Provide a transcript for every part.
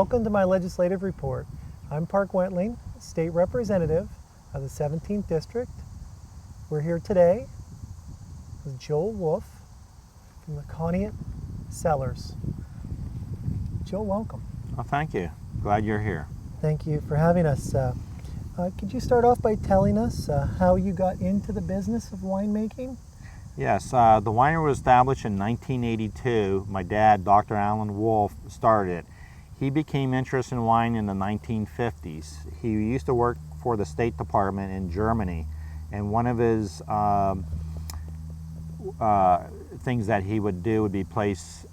Welcome to my legislative report. I'm Parke Wentling, State Representative of the 17th District. We're here today with Joal Wolf from the Conneaut Cellars. Joel, welcome. Well, thank you. Glad you're here. Thank you for having us. Could you start off by telling us how you got into the business of winemaking? Yes, the winery was established in 1982. My dad, Dr. Joal Wolf, started it. He became interested in wine in the 1950s. He used to work for the State Department in Germany, and one of his things that he would do would be place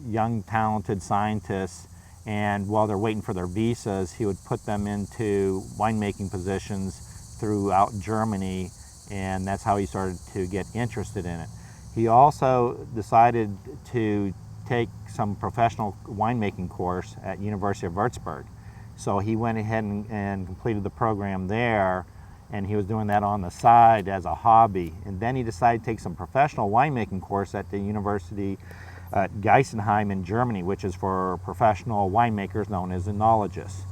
young, talented scientists, and while they're waiting for their visas, he would put them into winemaking positions throughout Germany, and that's how he started to get interested in it. He also decided to take some professional winemaking course at University of Würzburg. So he went ahead and completed the program there, and he was doing that on the side as a hobby. And then he decided to take some professional winemaking course at the University at Geisenheim in Germany, which is for professional winemakers known as enologists.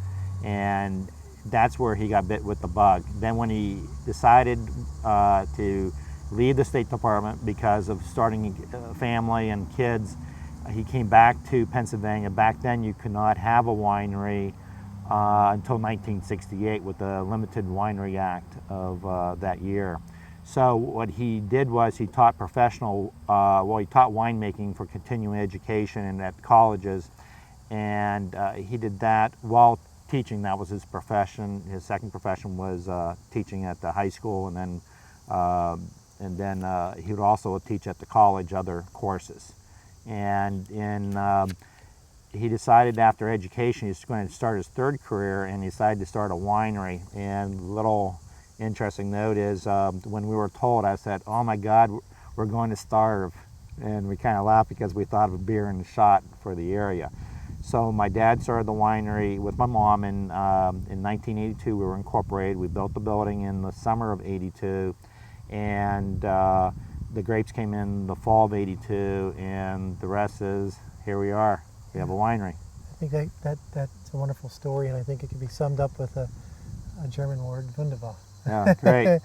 And that's where he got bit with the bug. Then when he decided to leave the State Department because of starting a family and kids, he came back to Pennsylvania. Back then you could not have a winery until 1968 with the Limited Winery Act of that year. So what he did was he taught he taught winemaking for continuing education and at colleges, and he did that while teaching. That was his profession. His second profession was teaching at the high school, and then he would also teach at the college other courses. And he decided after education he was going to start his third career, and he decided to start a winery. And little interesting note is when we were told, I said, "Oh my God, we're going to starve," and we kind of laughed because we thought of a beer and a shot for the area. So my dad started the winery with my mom in 1982. We were incorporated. We built the building in the summer of '82, and the grapes came in the fall of '82, and the rest is here we are. We have a winery. I think that's a wonderful story, and I think it could be summed up with a German word, wunderbar. Yeah, great.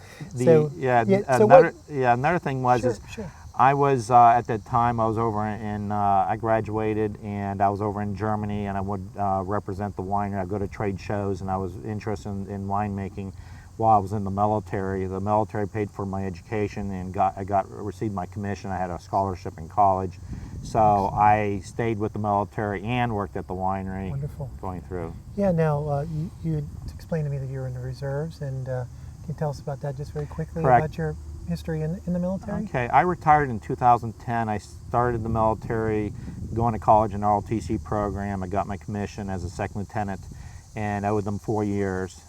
Another thing was Sure. I was at that time I was over in I graduated and I was over in Germany, and I would represent the winery. I'd go to trade shows, and I was interested in winemaking while I was in the military. The military paid for my education, and I received my commission. I had a scholarship in college, so I stayed with the military and worked at the winery. Wonderful. Going through. Yeah. Now you explained to me that you're in the reserves, and can you tell us about that just very quickly? Correct. About your history in the military? Okay, I retired in 2010. I started the military, going to college in the ROTC program. I got my commission as a second lieutenant, and I owed them 4 years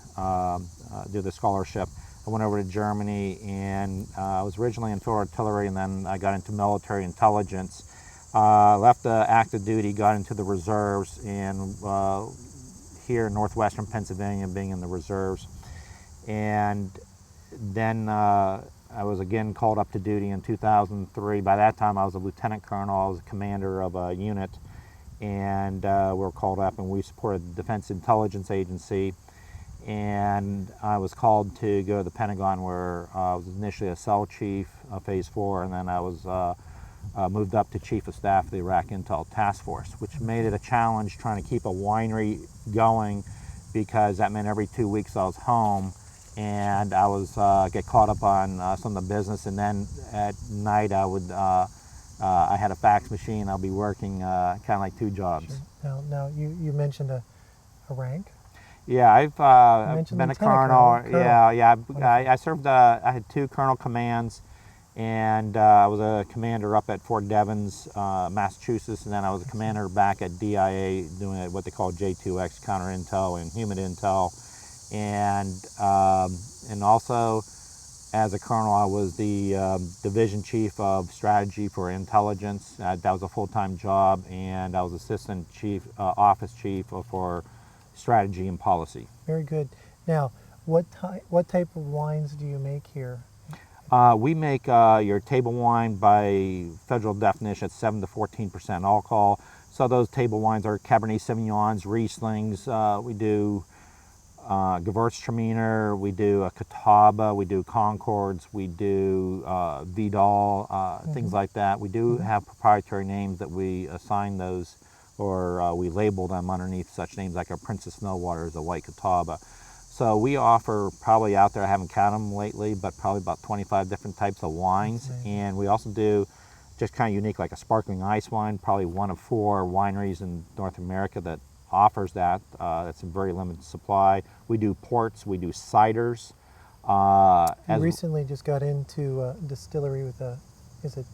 due to the scholarship. I went over to Germany, and I was originally in field artillery, and then I got into military intelligence. Left active duty, got into the reserves, and here in northwestern Pennsylvania, being in the reserves. And then I was again called up to duty in 2003. By that time I was a lieutenant colonel. I was a commander of a unit, and we were called up, and we supported the Defense Intelligence Agency. And I was called to go to the Pentagon, where I was initially a cell chief of Phase 4, and then I was moved up to Chief of Staff of the Iraq Intel Task Force, which made it a challenge trying to keep a winery going, because that meant every 2 weeks I was home, and I was get caught up on some of the business, and then at night I would I had a fax machine. I'll be working kind of like two jobs. Sure. Now you mentioned a rank. Yeah, I've been a colonel. Yeah. I served. I had 2 colonel commands, and I was a commander up at Fort Devens, Massachusetts, and then I was a commander back at DIA doing what they call J2X, counter intel and human intel. And also as a colonel I was the division chief of strategy for intelligence. That was a full-time job, and I was assistant chief, office chief for strategy and policy. Very good. Now, what type of wines do you make here? We make your table wine by federal definition at 7 to 14% alcohol. So those table wines are Cabernet Sauvignons, Rieslings. We do Gewürztraminer, we do a Catawba, we do Concords, we do Vidal, things like that. We do have proprietary names that we assign those, or we label them underneath such names, like our Princess Snowwater is a white Catawba. So we offer probably out there, I haven't counted them lately, but probably about 25 different types of wines. And we also do just kind of unique, like a sparkling ice wine, probably one of 4 wineries in North America that offers that. It's a very limited supply. We do ports, we do ciders. You recently just got into a distillery with is it?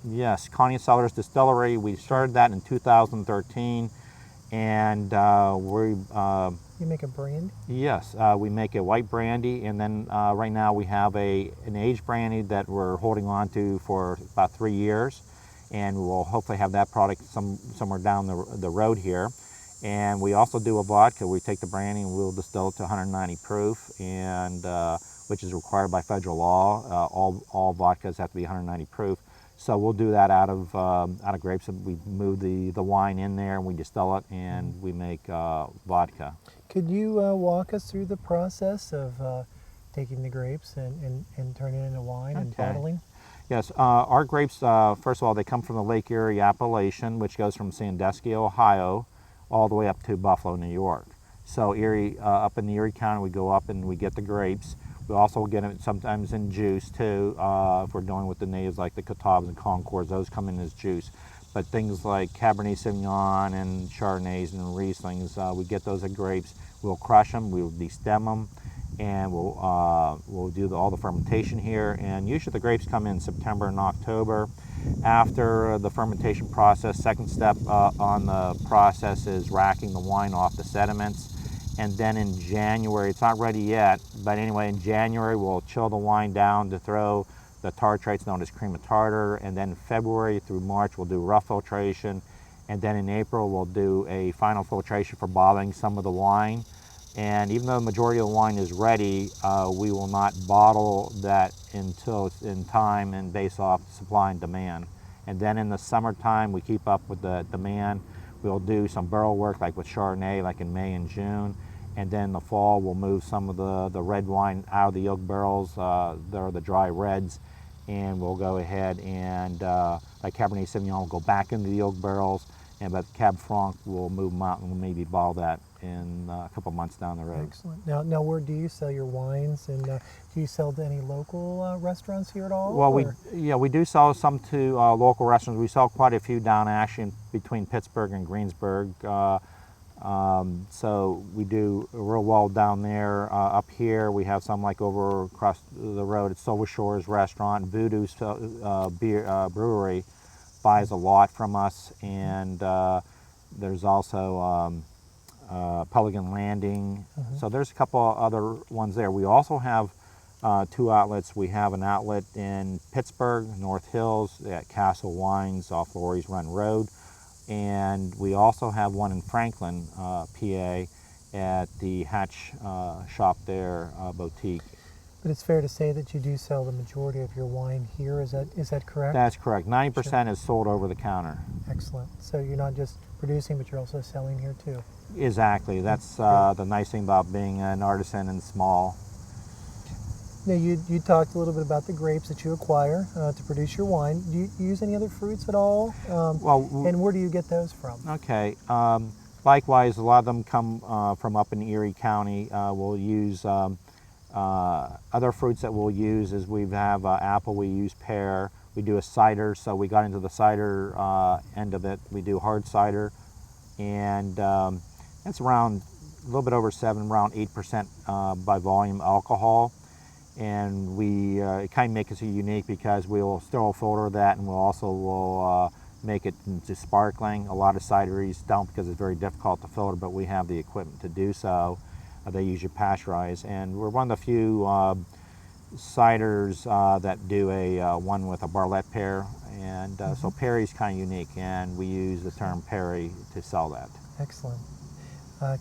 Yes, Conneaut Cellars Distillery. We started that in 2013, and You make a brandy? yes, we make a white brandy, and then right now we have an aged brandy that we're holding on to for about 3 years, and we'll hopefully have that product somewhere down the road here. And we also do a vodka. We take the brandy and we'll distill it to 190 proof, and which is required by federal law. All vodkas have to be 190 proof. So we'll do that out of grapes. We move the wine in there and we distill it, and we make vodka. Could you walk us through the process of taking the grapes and turning it into wine and bottling? Yes, our grapes, first of all, they come from the Lake Erie appellation, which goes from Sandusky, Ohio, all the way up to Buffalo, New York. So Erie, up in the Erie County, we go up and we get the grapes. We also get it sometimes in juice too, if we're dealing with the natives like the Catawbas and Concords, those come in as juice. But things like Cabernet Sauvignon and Chardonnays and Rieslings, we get those as grapes. We'll crush them, we'll destem them, and we'll do all the fermentation here. And usually the grapes come in September and October. After the fermentation process, second step on the process is racking the wine off the sediments. And then in January, it's not ready yet, but anyway, in January we'll chill the wine down to throw the tartrates known as cream of tartar. And then February through March we'll do rough filtration. And then in April we'll do a final filtration for bottling some of the wine. And even though the majority of the wine is ready, we will not bottle that until it's in time and based off supply and demand. And then in the summertime, we keep up with the demand. We'll do some barrel work like with Chardonnay, like in May and June. And then in the fall, we'll move some of the red wine out of the oak barrels. They're the dry reds. And we'll go ahead and, like Cabernet Sauvignon, will go back into the oak barrels. And but Cab Franc, we'll move them out and we'll maybe bottle that in a couple months down the road. Excellent. Now, where do you sell your wines, and do you sell to any local restaurants here at all? Well, we do sell some to local restaurants. We sell quite a few down actually between Pittsburgh and Greensburg. So we do real well down there. Up here, we have some like over across the road at Silver Shores Restaurant. Voodoo's Brewery buys a lot from us, and there's also Pelican Landing. So there's a couple other ones there. We also have 2 outlets. We have an outlet in Pittsburgh, North Hills, at Castle Wines off Laurie's Run Road. And we also have one in Franklin, PA, at the Hatch shop there, boutique. But it's fair to say that you do sell the majority of your wine here. Is that correct? That's correct. 90% is sold over the counter. Excellent. So you're not just producing, but you're also selling here too. Exactly. That's the nice thing about being an artisan and small. Now you talked a little bit about the grapes that you acquire to produce your wine. Do you use any other fruits at all? And where do you get those from? Okay. Likewise, a lot of them come from up in Erie County. We'll use other fruits that we'll use is we have apple, we use pear, we do a cider, so we got into the cider end of it. We do hard cider, and that's around a little bit over 8% by volume alcohol. And we it kind of makes us unique because we'll still filter that, and we'll also make it into sparkling. A lot of cideries don't because it's very difficult to filter, but we have the equipment to do so. They usually pasteurize, and we're one of the few ciders that do a one with a Barlett pear, and so Perry's kind of unique, and we use the term Perry to sell that. Excellent.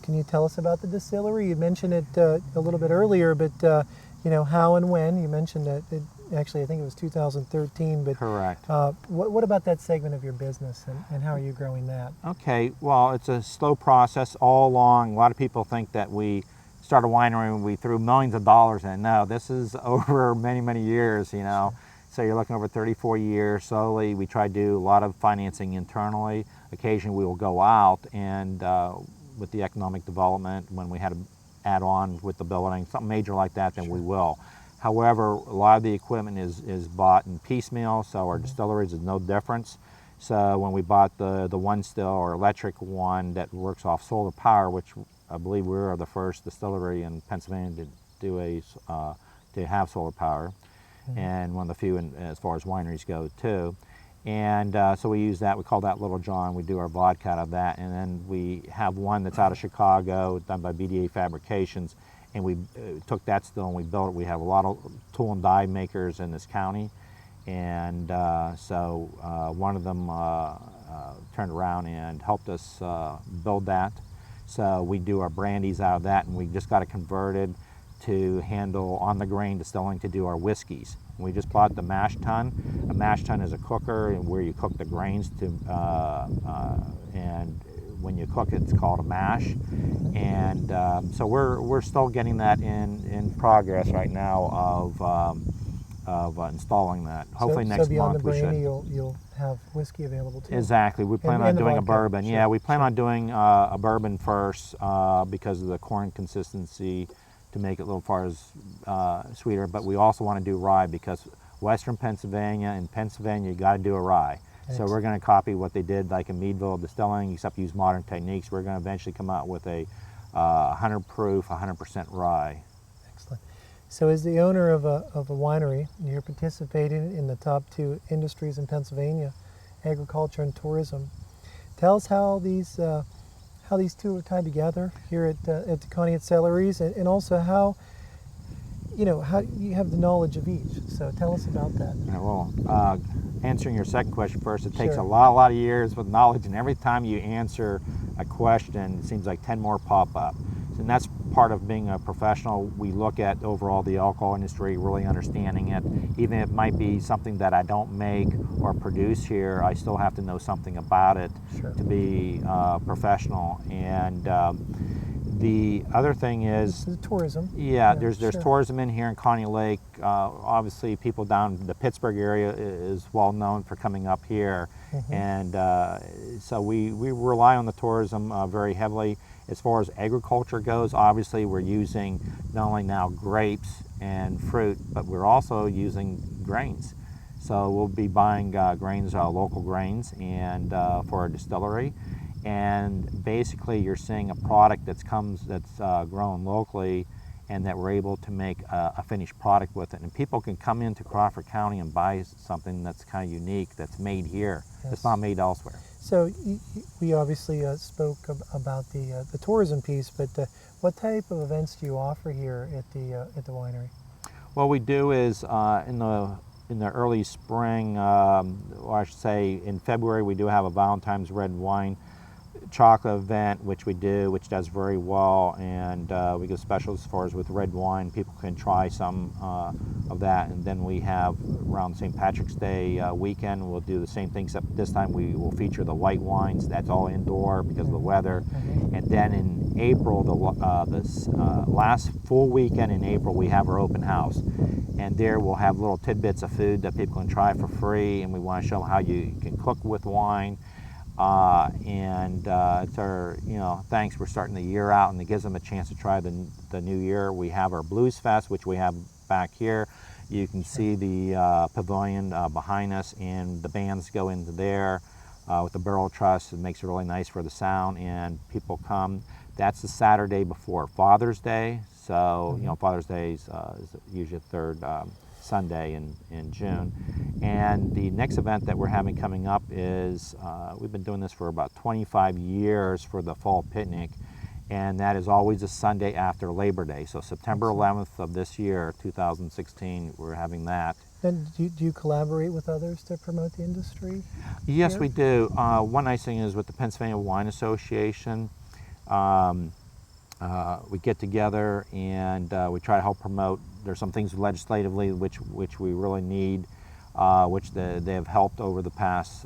Can you tell us about the distillery? You mentioned it a little bit earlier, but you know, how and when. You mentioned that actually, I think it was 2013. But Correct. what about that segment of your business, and how are you growing that? Okay, well, it's a slow process all along. A lot of people think that we start a winery and we threw millions of dollars in. No, this is over many, many years, you know. Sure. So you're looking over 34 years. Slowly, we try to do a lot of financing internally. Occasionally, we will go out and with the economic development, when we had to add on with the building, something major like that, then we will. However, a lot of the equipment is bought in piecemeal, so our distilleries is no difference. So when we bought the one still or electric one that works off solar power, which I believe we were the first distillery in Pennsylvania to do to have solar power, and one of the few as far as wineries go too. And so we use that. We call that Little John. We do our vodka out of that, and then we have one that's out of Chicago, done by BDA Fabrications, and we took that still and we built it. We have a lot of tool and die makers in this county, and so one of them turned around and helped us build that. So we do our brandies out of that, and we just got it converted to handle on the grain distilling to do our whiskeys. We just bought the mash tun. A mash tun is a cooker where you cook the grains to, and when you cook it, it's called a mash. And so we're still getting that in progress right now of installing that. Hopefully next beyond month the we brandy, should. you'll have whiskey available too. Exactly. We plan on and the doing a vodka. bourbon. Sure, Yeah, we plan sure. on doing a bourbon first because of the corn consistency to make it a little far as sweeter. But we also want to do rye because Western Pennsylvania, in Pennsylvania, you got to do a rye. So we're going to copy what they did like in Meadville Distilling, except use modern techniques. We're going to eventually come out with a 100 proof, 100% rye. Excellent. So as the owner of a winery, you're participating in the top two industries in Pennsylvania, agriculture and tourism. Tell us how these two are tied together here at the Conneaut Cellars, and also how you have the knowledge of each. So tell us about that. Yeah, well, answering your second question first, it takes Sure. a lot of years with knowledge, and every time you answer a question, it seems like 10 more pop up. And that's part of being a professional. We look at overall the alcohol industry, really understanding it. Even if it might be something that I don't make or produce here, I still have to know something about it Sure. to be professional. And the other thing is, The tourism. yeah, there's sure. tourism in here in Conneaut Lake. Obviously, people down the Pittsburgh area is well known for coming up here, and so we rely on the tourism very heavily. As far as agriculture goes, obviously we're using not only now grapes and fruit, but we're also using grains. So we'll be buying grains, local grains, and for our distillery. And basically, you're seeing a product that's grown locally, and that we're able to make a finished product with it. And people can come into Crawford County and buy something that's kind of unique, that's made here. Yes. It's not made elsewhere. So we obviously spoke about the tourism piece, but what type of events do you offer here at the winery? What we do is in the early spring, or I should say in February, we do have a Valentine's red wine chocolate event, which we do, which does very well, and we get specials as far as with red wine. People can try some of that, and then we have around St. Patrick's Day weekend, we'll do the same thing, except this time we will feature the white wines. That's all indoor because of the weather. And then in April, this last full weekend in April, we have our open house, and there we'll have little tidbits of food that people can try for free, and we want to show them how you can cook with wine. It's our, thanks, we're starting the year out, and it gives them a chance to try the new year. We have our Blues Fest, which we have back here. You can see the pavilion behind us, and the bands go into there with the barrel truss. It makes it really nice for the sound, and people come. That's the Saturday before Father's Day. So, Father's Day is usually the third Sunday in June. And the next event that we're having coming up is, we've been doing this for about 25 years for the fall picnic, and that is always a Sunday after Labor Day. So September 11th of this year, 2016, we're having that. And do you collaborate with others to promote the industry? Yes, here? we do. One nice thing is with the Pennsylvania Wine Association, we get together and we try to help promote. There's some things legislatively which we really need, which they have helped over the past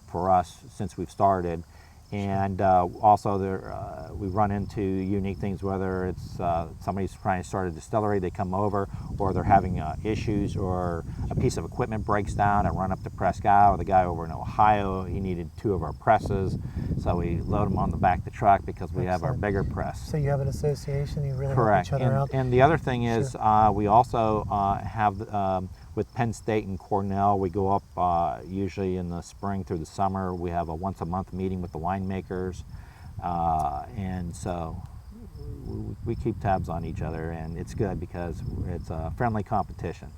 for us since we've started. And also we run into unique things, whether it's somebody's trying to start a distillery, they come over, or they're having issues, or a piece of equipment breaks down. I run up to Presque Isle, or the guy over in Ohio, he needed 2 of our presses, so we load them on the back of the truck because we have our bigger press. So you have an association, you really Correct. help each other out. And the other thing is, we also have with Penn State and Cornell, we go up usually in the spring through the summer. We have a once-a-month meeting with the winemakers, and so we keep tabs on each other, and it's good because it's a friendly competition.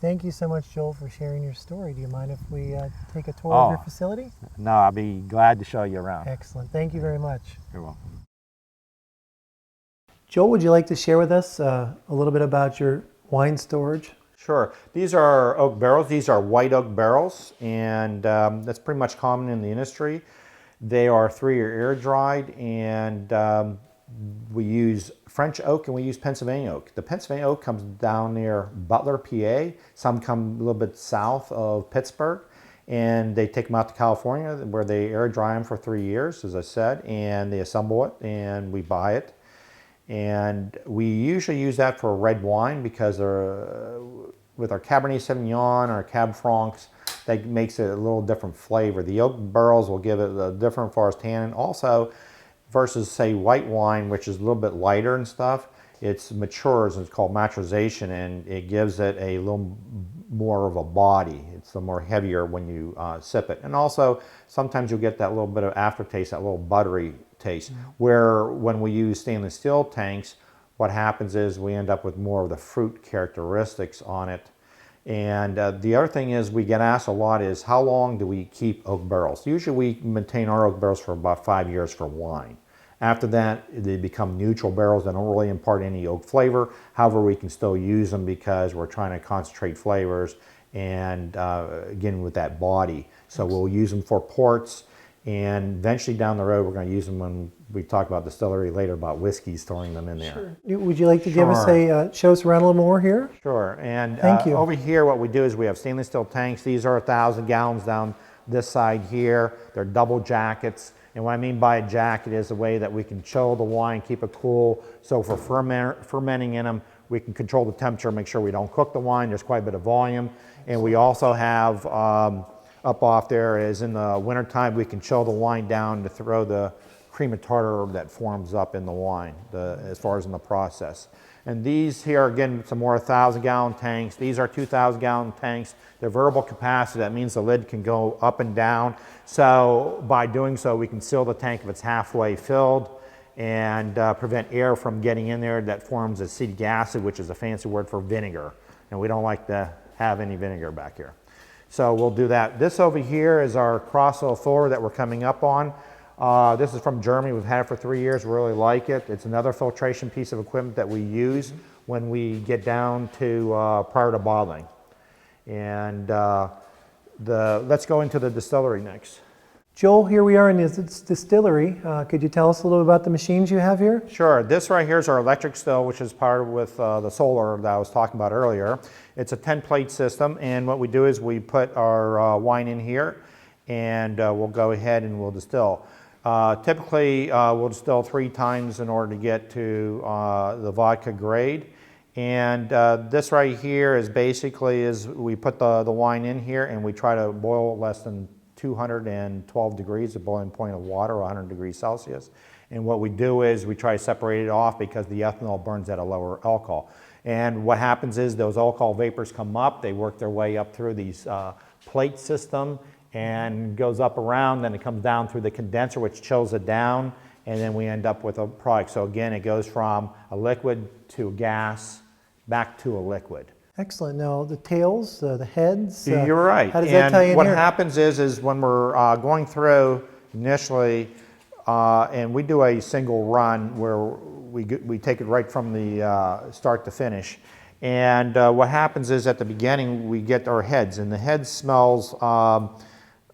Thank you so much, Joel, for sharing your story. Do you mind if we take a tour of your facility? No, I'll be glad to show you around. Excellent. Thank you very much. You're welcome. Joel, would you like to share with us a little bit about your wine storage? Sure. These are oak barrels. These are white oak barrels, and that's pretty much common in the industry. They are 3-year air dried, and we use French oak and we use Pennsylvania oak. The Pennsylvania oak comes down near Butler, PA. Some come a little bit south of Pittsburgh, and they take them out to California where they air dry them for 3 years, as I said, and they assemble it and we buy it. And we usually use that for red wine because with our Cabernet Sauvignon or Cab Francs, that makes it a little different flavor. The oak barrels will give it a different forest tannin. Also, versus say white wine, which is a little bit lighter and stuff, it matures, it's called maturization, and it gives it a little more of a body. It's a more heavier when you sip it. And also, sometimes you'll get that little bit of aftertaste, that little buttery taste, where when we use stainless steel tanks, what happens is we end up with more of the fruit characteristics on it. And the other thing is we get asked a lot is, how long do we keep oak barrels? Usually we maintain our oak barrels for about 5 years for wine. After that, they become neutral barrels. They don't really impart any oak flavor. However, we can still use them because we're trying to concentrate flavors and again with that body. So we'll use them for ports, and eventually down the road we're going to use them when we talk about distillery later about whiskey, storing them in there. Sure. Would you like to give us show us around a little more here? Sure. And Thank you. Over here what we do is we have stainless steel tanks. These are 1,000 gallons down this side here. They're double jackets. And what I mean by a jacket is a way that we can chill the wine, keep it cool. So for fermenting in them, we can control the temperature, make sure we don't cook the wine. There's quite a bit of volume. And we also have up off there is in the wintertime, we can chill the wine down to throw the cream of tartar that forms up in the wine, as far as in the process. And these here, again, some more 1,000-gallon tanks. These are 2,000-gallon tanks. They're variable capacity. That means the lid can go up and down. So by doing so, we can seal the tank if it's halfway filled and prevent air from getting in there that forms acetic acid, which is a fancy word for vinegar. And we don't like to have any vinegar back here. So we'll do that. This over here is our Crossoil filler that we're coming up on. This is from Germany. We've had it for 3 years. We really like it. It's another filtration piece of equipment that we use when we get down to prior to bottling. And let's go into the distillery next. Joel, here we are in this distillery. Could you tell us a little bit about the machines you have here? Sure. This right here is our electric still, which is part with the solar that I was talking about earlier. It's a 10-plate system, and what we do is we put our wine in here, and we'll go ahead and we'll distill. Typically, we'll distill 3 times in order to get to the vodka grade. And this right here is basically we put the wine in here and we try to boil less than 212 degrees, the boiling point of water, 100 degrees Celsius. And what we do is we try to separate it off because the ethanol burns at a lower alcohol. And what happens is those alcohol vapors come up, they work their way up through these plate system and goes up around, then it comes down through the condenser, which chills it down, and then we end up with a product. So again, it goes from a liquid to a gas, back to a liquid. Excellent. Now the tails, the heads. You're right. How does that tie in here? What happens is when we're going through initially, and we do a single run where we take it right from the start to finish. And what happens is at the beginning we get our heads, and the head smells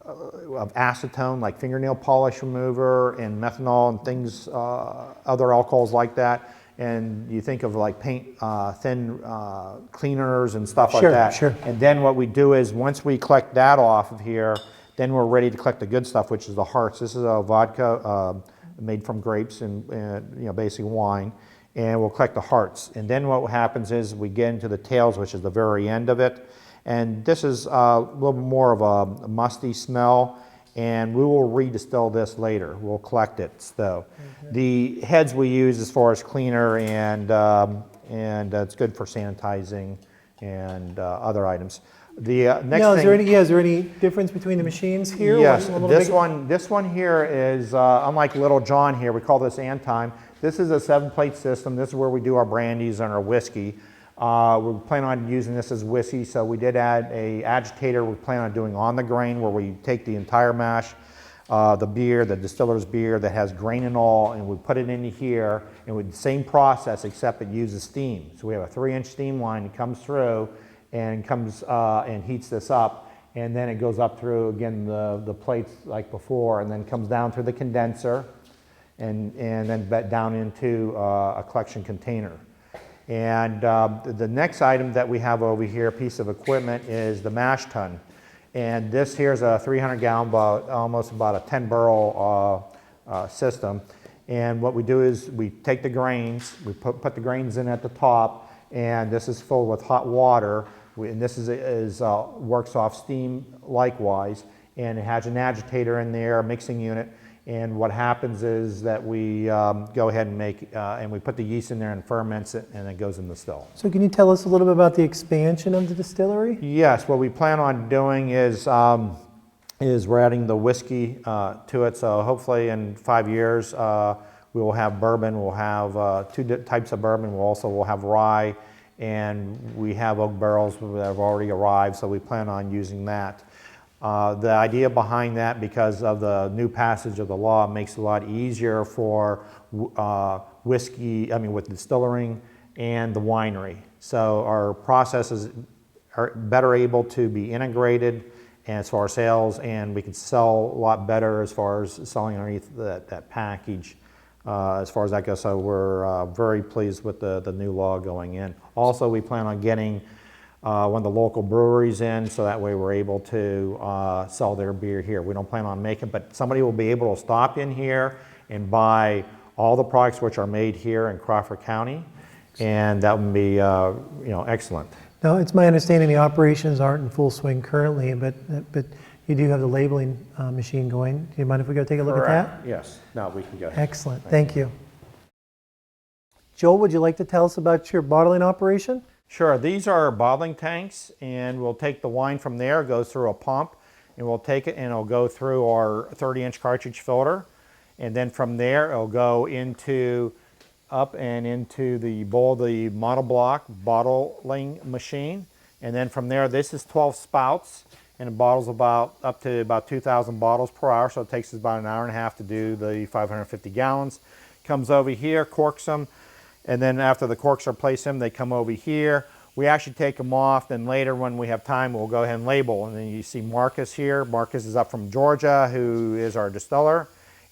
of acetone, like fingernail polish remover and methanol and things, other alcohols like that. And you think of like paint, thin cleaners and stuff like that. Sure. And then what we do is once we collect that off of here, then we're ready to collect the good stuff, which is the hearts. This is a vodka made from grapes and basically wine. And we'll collect the hearts. And then what happens is we get into the tails, which is the very end of it. And this is a little more of a musty smell, and we will redistill this later. We'll collect it though. Okay. The heads we use as far as cleaner, and it's good for sanitizing and other items. The next now, thing, is there any difference between the machines here? Yes, this one here is unlike Little John here. We call this Antime. This is a 7-plate system. This is where we do our brandies and our whiskey. We plan on using this as whiskey, so we did add a agitator we plan on doing on the grain, where we take the entire mash, the beer, the distiller's beer that has grain and all, and we put it into here, and with the same process except it uses steam. So we have a 3-inch steam line that comes through and comes and heats this up, and then it goes up through again the plates like before, and then comes down through the condenser, and then down into a collection container. And the next item that we have over here, piece of equipment, is the mash tun. And this here is a 300-gallon, almost about a 10-barrel system. And what we do is we take the grains, we put the grains in at the top, and this is filled with hot water. And this works off steam likewise. And it has an agitator in there, a mixing unit. And what happens is that we go ahead and and we put the yeast in there and ferments it, and it goes in the still. So can you tell us a little bit about the expansion of the distillery? Yes, what we plan on doing is we're adding the whiskey to it. So hopefully in 5 years we will have bourbon. We'll have 2 types of bourbon. We'll have rye, and we have oak barrels that have already arrived. So we plan on using that. The idea behind that, because of the new passage of the law, makes it a lot easier for whiskey, with distilling and the winery. So our processes are better able to be integrated as far as sales, and we can sell a lot better as far as selling underneath that package as far as that goes. So we're very pleased with the new law going in. Also, we plan on getting one of the local breweries in, so that way we're able to sell their beer here. We don't plan on making, but somebody will be able to stop in here and buy all the products which are made here in Crawford County, and that would be excellent. Now, it's my understanding the operations aren't in full swing currently, but you do have the labeling machine going. Do you mind if we go take a look Correct. at that? Yes. No, we can go. Excellent. Thank you. Joel, would you like to tell us about your bottling operation? Sure. These are bottling tanks, and we'll take the wine from there, goes through a pump, and we'll take it and it'll go through our 30-inch cartridge filter, and then from there it'll go up and into the bowl, the monoblock bottling machine, and then from there, this is 12 spouts, and it bottles up to about 2,000 bottles per hour, so it takes us about an hour and a half to do the 550 gallons. Comes over here, corks them, and then after the corks are placed in, they come over here. We actually take them off, then later when we have time, we'll go ahead and label. And then you see Marcus here. Marcus is up from Georgia, who is our distiller.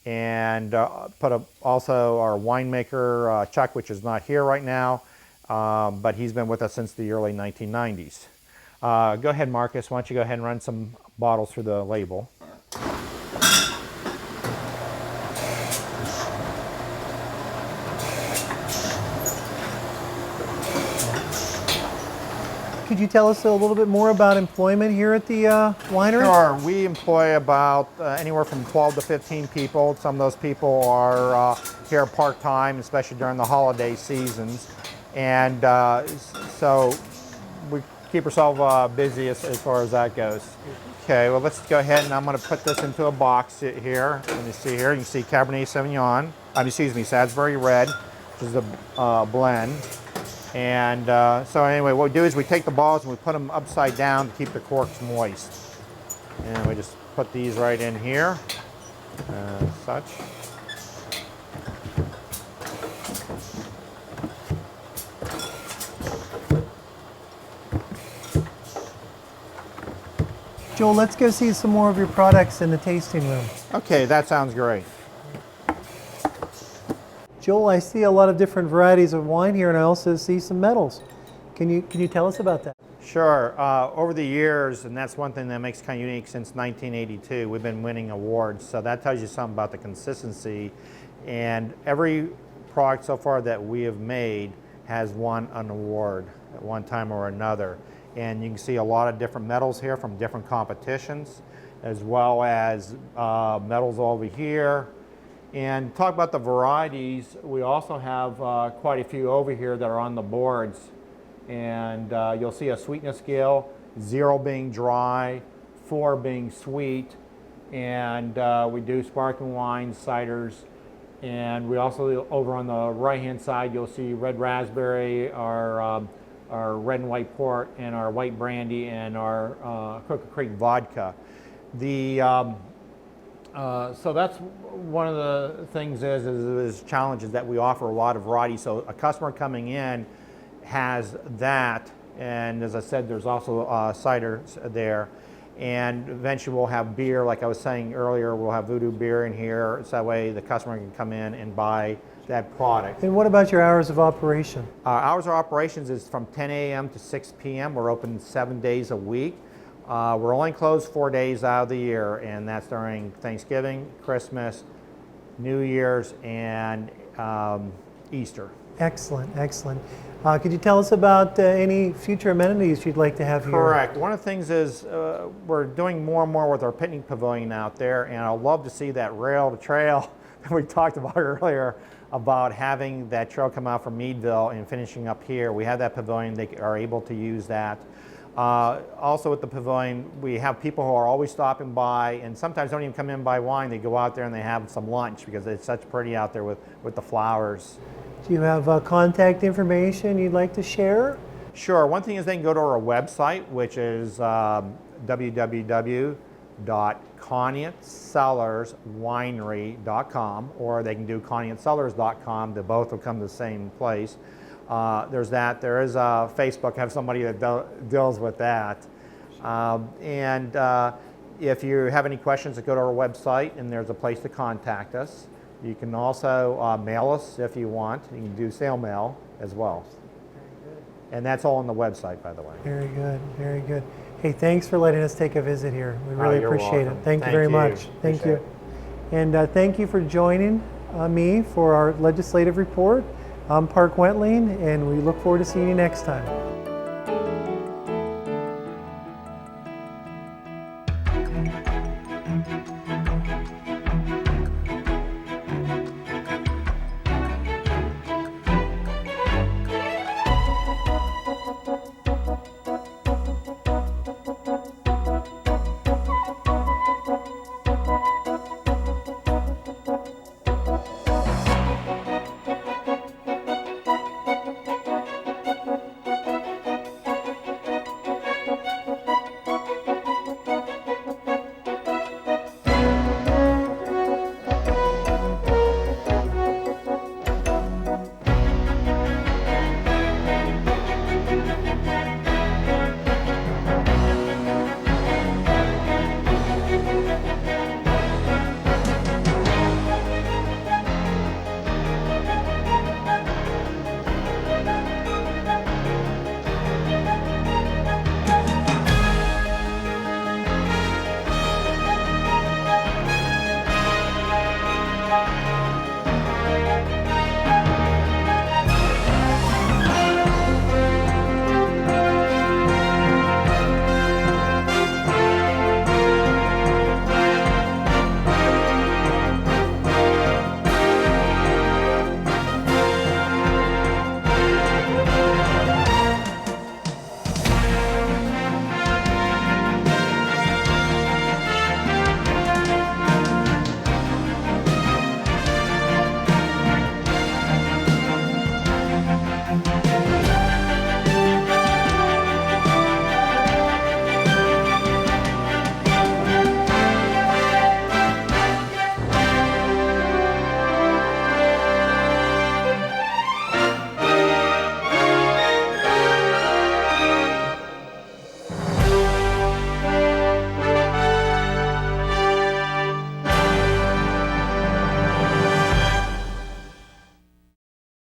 And also our winemaker, Chuck, which is not here right now, but he's been with us since the early 1990s. Go ahead, Marcus. Why don't you go ahead and run some bottles through the label. Could you tell us a little bit more about employment here at the winery? Sure. We employ about anywhere from 12 to 15 people. Some of those people are here part-time, especially during the holiday seasons. And so we keep ourselves busy as far as that goes. Okay, well, let's go ahead, and I'm going to put this into a box here. Let me see here. You can see Cabernet Sauvignon, Salisbury Red, which is a blend. And so anyway, what we do is we take the balls and we put them upside down to keep the corks moist. And we just put these right in here, as such. Joel, let's go see some more of your products in the tasting room. Okay, that sounds great. Joel, I see a lot of different varieties of wine here, and I also see some metals. Can you tell us about that? Sure. Over the years, and that's one thing that makes it kind of unique, since 1982, we've been winning awards. So that tells you something about the consistency. And every product so far that we have made has won an award at one time or another. And you can see a lot of different metals here from different competitions, as well as metals over here. And talk about the varieties, we also have quite a few over here that are on the boards. And you'll see a sweetness scale, 0 being dry, 4 being sweet. And we do sparkling wines, ciders. And we also, over on the right-hand side, you'll see red raspberry, our red and white port, and our white brandy, and our Crooked Creek vodka. So that's one of the things is challenges that we offer a lot of variety. So a customer coming in has that, and as I said, there's also ciders there. And eventually we'll have beer, like I was saying earlier, we'll have Voodoo beer in here, so that way the customer can come in and buy that product. And what about your hours of operation? Hours of operations is from 10 a.m. to 6 p.m. We're open 7 days a week. We're only closed 4 days out of the year, and that's during Thanksgiving, Christmas, New Year's, and Easter. Excellent, excellent. Could you tell us about any future amenities you'd like to have here? Correct. One of the things is we're doing more and more with our picnic pavilion out there, and I'd love to see that rail to trail that we talked about earlier, about having that trail come out from Meadville and finishing up here. We have that pavilion, they are able to use that. Also at the pavilion, we have people who are always stopping by, and sometimes don't even come in buy wine, they go out there and they have some lunch because it's such pretty out there with the flowers. Do you have contact information you'd like to share? Sure. One thing is they can go to our website, which is www.ConneautCellarsWinery.com, or they can do ConneautCellars.com. They both will come to the same place. There's that. There is Facebook. I have somebody that deals with that. If you have any questions, go to our website, and there's a place to contact us. You can also mail us if you want. You can do snail mail as well. Very good. And that's all on the website, by the way. Very good, very good. Hey, thanks for letting us take a visit here. We really you're appreciate welcome. it. Thank you very much. Thank Appreciate you. And thank you for joining me for our legislative report. I'm Parke Wentling, and we look forward to seeing you next time.